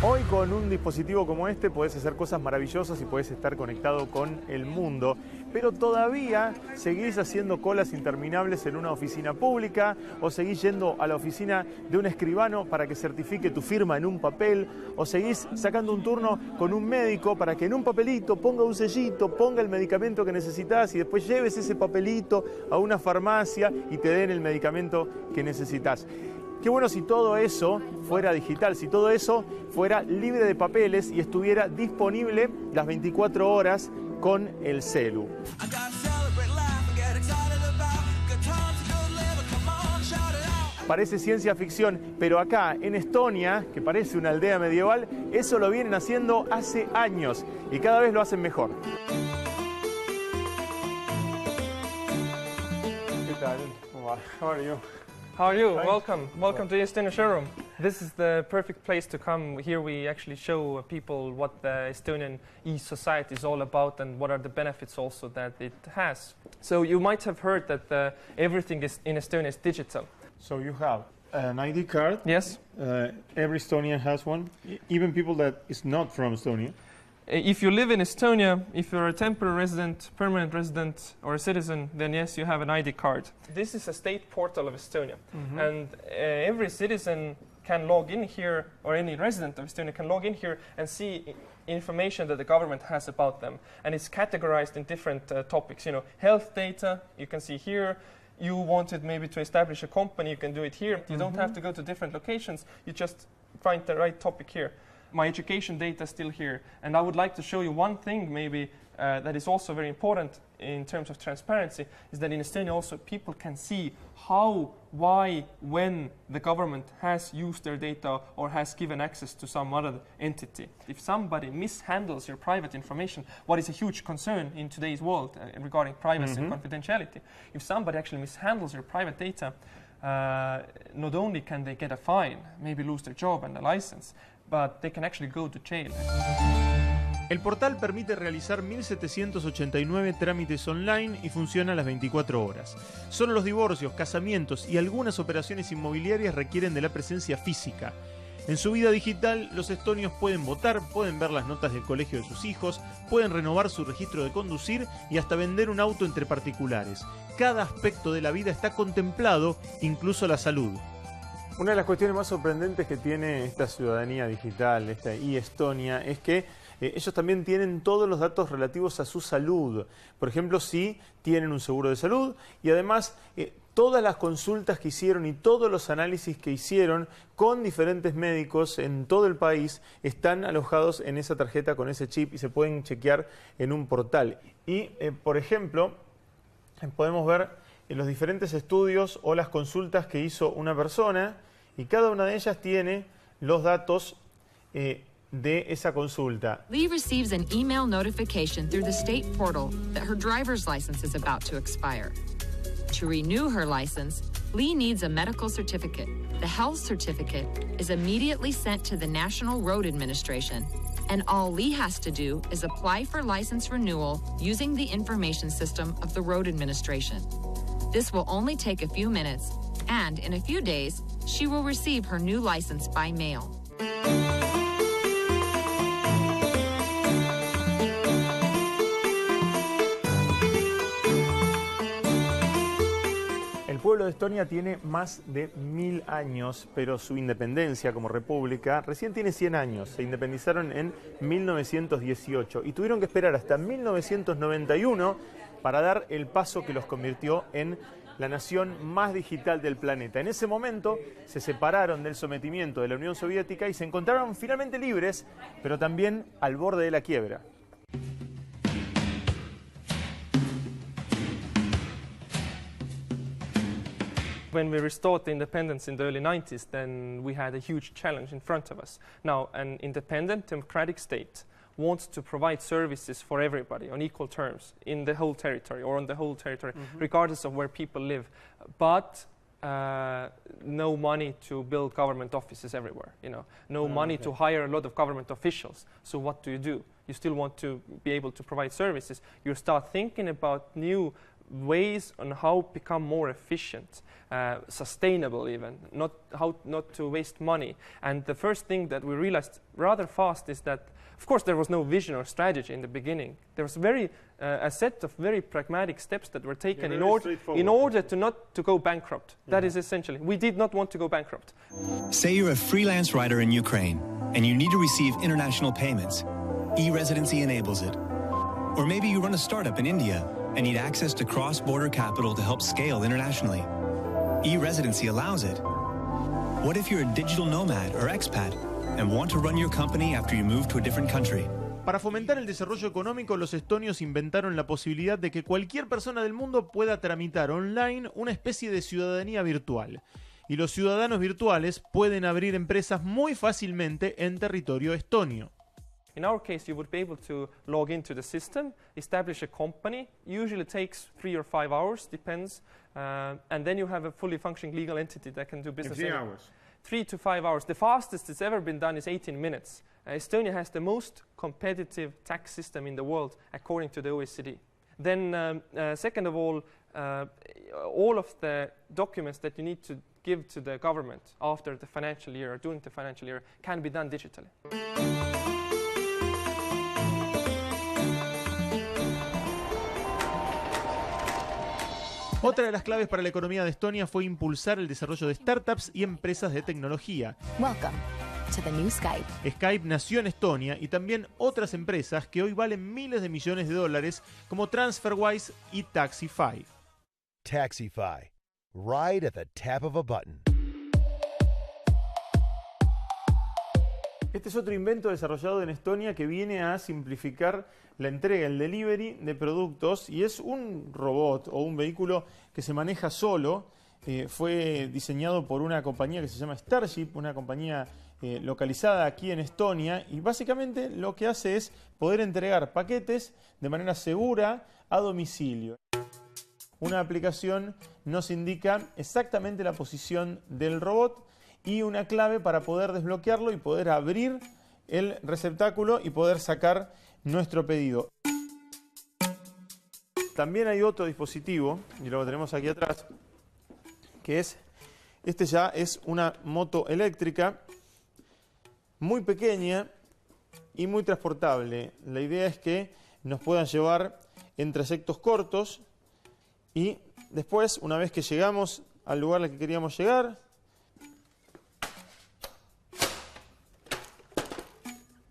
Hoy con un dispositivo como este podés hacer cosas maravillosas y podés estar conectado con el mundo, pero todavía seguís haciendo colas interminables en una oficina pública o seguís yendo a la oficina de un escribano para que certifique tu firma en un papel o seguís sacando un turno con un médico para que en un papelito ponga un sellito, ponga el medicamento que necesitas y después lleves ese papelito a una farmacia y te den el medicamento que necesitas. Qué bueno si todo eso fuera digital, si todo eso fuera libre de papeles y estuviera disponible las 24 horas con el celu. Parece ciencia ficción, pero acá en Estonia, que parece una aldea medieval, eso lo vienen haciendo hace años y cada vez lo hacen mejor. ¿Qué tal? How are you? How are you? Hi. Welcome to the Estonia showroom. This is the perfect place to come. Here we actually show people what the Estonian e-society is all about and what are the benefits also that it has. So you might have heard that everything is in Estonia is digital. So you have an ID card. Yes. Every Estonian has one, even people that is not from Estonia. If you live in Estonia, if you're a temporary resident, permanent resident, or a citizen, then yes, you have an ID card. This is a state portal of Estonia, and every citizen can log in here, or any resident of Estonia can log in here and see information that the government has about them. And it's categorized in different topics. You know, health data, you can see here. You wanted maybe to establish a company, you can do it here. You don't have to go to different locations, you just find the right topic here. My education data is still here, and I would like to show you one thing maybe that is also very important in terms of transparency, is that in Estonia also people can see how, why, when the government has used their data or has given access to some other entity. If somebody mishandles your private information, what is a huge concern in today's world regarding privacy and confidentiality, if somebody actually mishandles your private data, not only can they get a fine, maybe lose their job and a license, but they can actually go to jail. El portal permite realizar 1.789 trámites online y funciona a las 24 horas. Solo los divorcios, casamientos y algunas operaciones inmobiliarias requieren de la presencia física. En su vida digital, los estonios pueden votar, pueden ver las notas del colegio de sus hijos, pueden renovar su registro de conducir y hasta vender un auto entre particulares. Cada aspecto de la vida está contemplado, incluso la salud. Una de las cuestiones más sorprendentes que tiene esta ciudadanía digital, esta e-Estonia, es que ellos también tienen todos los datos relativos a su salud. Por ejemplo, si tienen un seguro de salud y además todas las consultas que hicieron y todos los análisis que hicieron con diferentes médicos en todo el país están alojados en esa tarjeta con ese chip y se pueden chequear en un portal. Y, por ejemplo, podemos ver los diferentes estudios o las consultas que hizo una persona y cada una de ellas tiene los datos de esa consulta. Lee receives an email notification through the state portal that her driver's license is about to expire. To renew her license, Lee needs a medical certificate. The health certificate is immediately sent to the National Road Administration, and all Lee has to do is apply for license renewal using the information system of the Road Administration. This will only take a few minutes, and in a few days, she will receive her new license by mail. El pueblo de Estonia tiene más de 1000 años, pero su independencia como república recién tiene 100 años. Se independizaron en 1918 y tuvieron que esperar hasta 1991 para dar el paso que los convirtió en la nación más digital del planeta. En ese momento se separaron del sometimiento de la Unión Soviética y se encontraron finalmente libres, pero también al borde de la quiebra. When we restored the independence in the early 90s, then we had a huge challenge in front of us. Now, an independent democratic state wants to provide services for everybody on equal terms in the whole territory or on the whole territory, regardless of where people live. But no money to build government offices everywhere, you know, no money to hire a lot of government officials. So what do? You still want to be able to provide services. You start thinking about new ways on how to become more efficient, sustainable even, not to waste money. And the first thing that we realized rather fast is that, of course, there was no vision or strategy in the beginning. There was a set of very pragmatic steps that were taken in order to not to go bankrupt. That is essentially. We did not want to go bankrupt. Say you're a freelance writer in Ukraine and you need to receive international payments. E-residency enables it. Or maybe you run a startup in India and need access to cross-border capital to help scale internationally. E-residency allows it. What if you're a digital nomad or expat and want to run your company after you move to a different country? Para fomentar el desarrollo económico, los estonios inventaron la posibilidad de que cualquier persona del mundo pueda tramitar online una especie de ciudadanía virtual. Y los ciudadanos virtuales pueden abrir empresas muy fácilmente en territorio estonio. In our case, you would be able to log into the system, establish a company. Usually it takes 3 or 5 hours, depends. And then you have a fully functioning legal entity that can do business. In 3 hours? 3 to 5 hours. The fastest it's ever been done is 18 minutes. Estonia has the most competitive tax system in the world, according to the OECD. Then, second of all of the documents that you need to give to the government after the financial year or during the financial year can be done digitally. Otra de las claves para la economía de Estonia fue impulsar el desarrollo de startups y empresas de tecnología. Welcome to the new Skype. Skype nació en Estonia y también otras empresas que hoy valen miles de millones de dólares como TransferWise y Taxify. Taxify. Ride at the tap of a button. Este es otro invento desarrollado en Estonia que viene a simplificar la entrega, el delivery de productos, y es un robot o un vehículo que se maneja solo. Fue diseñado por una compañía que se llama Starship, una compañía localizada aquí en Estonia, y básicamente lo que hace es poder entregar paquetes de manera segura a domicilio. Una aplicación nos indica exactamente la posición del robot y una clave para poder desbloquearlo y poder abrir el receptáculo y poder sacar nuestro pedido. También hay otro dispositivo, y lo tenemos aquí atrás, que es, este ya es una moto eléctrica muy pequeña y muy transportable. La idea es que nos puedan llevar en trayectos cortos y después, una vez que llegamos al lugar al que queríamos llegar,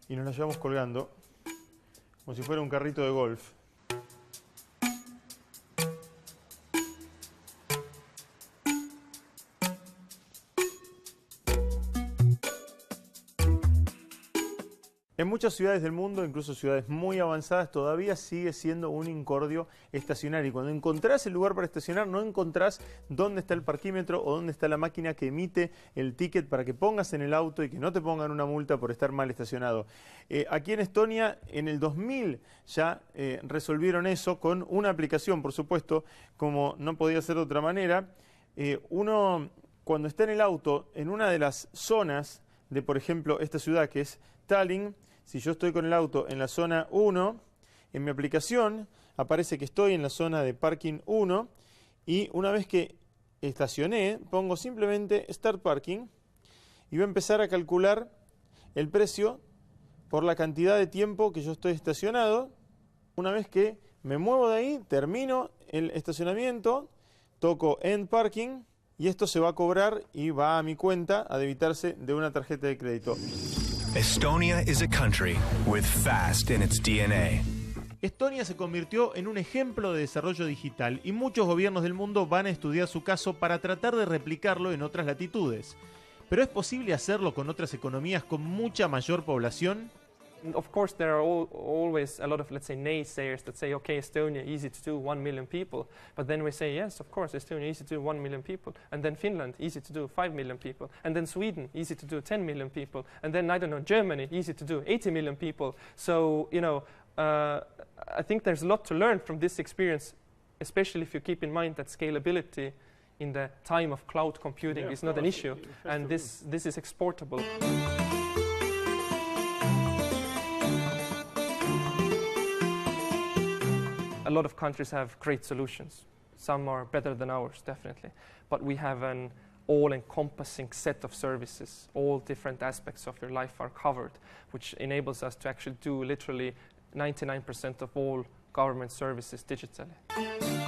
y nos la llevamos colgando como si fuera un carrito de golf. En muchas ciudades del mundo, incluso ciudades muy avanzadas, todavía sigue siendo un incordio estacionar. Y cuando encontrás el lugar para estacionar, no encontrás dónde está el parquímetro o dónde está la máquina que emite el ticket para que pongas en el auto y que no te pongan una multa por estar mal estacionado. Aquí en Estonia, en el 2000, ya resolvieron eso con una aplicación, por supuesto, como no podía ser de otra manera. Uno, cuando está en el auto, en una de las zonas de, por ejemplo, esta ciudad que es Tallinn, si yo estoy con el auto en la zona 1, en mi aplicación aparece que estoy en la zona de parking 1 y una vez que estacioné, pongo simplemente Start Parking y voy a empezar a calcular el precio por la cantidad de tiempo que yo estoy estacionado. Una vez que me muevo de ahí, termino el estacionamiento, toco End Parking y esto se va a cobrar y va a mi cuenta a debitarse de una tarjeta de crédito. Estonia is a country with fast in its DNA. Estonia se convirtió en un ejemplo de desarrollo digital y muchos gobiernos del mundo van a estudiar su caso para tratar de replicarlo en otras latitudes. ¿Pero es posible hacerlo con otras economías con mucha mayor población? Of course, there are always a lot of, let's say, naysayers that say, okay, Estonia, easy to do, 1 million people. But then we say, yes, of course, Estonia, easy to do, 1 million people. And then Finland, easy to do, 5 million people. And then Sweden, easy to do, 10 million people. And then, I don't know, Germany, easy to do, 80 million people. So, you know, I think there's a lot to learn from this experience, especially if you keep in mind that scalability in the time of cloud computing is not an issue. And this is exportable. a lot of countries have great solutions. Some are better than ours, definitely. But we have an all-encompassing set of services. All different aspects of your life are covered, which enables us to actually do literally 99% of all government services digitally.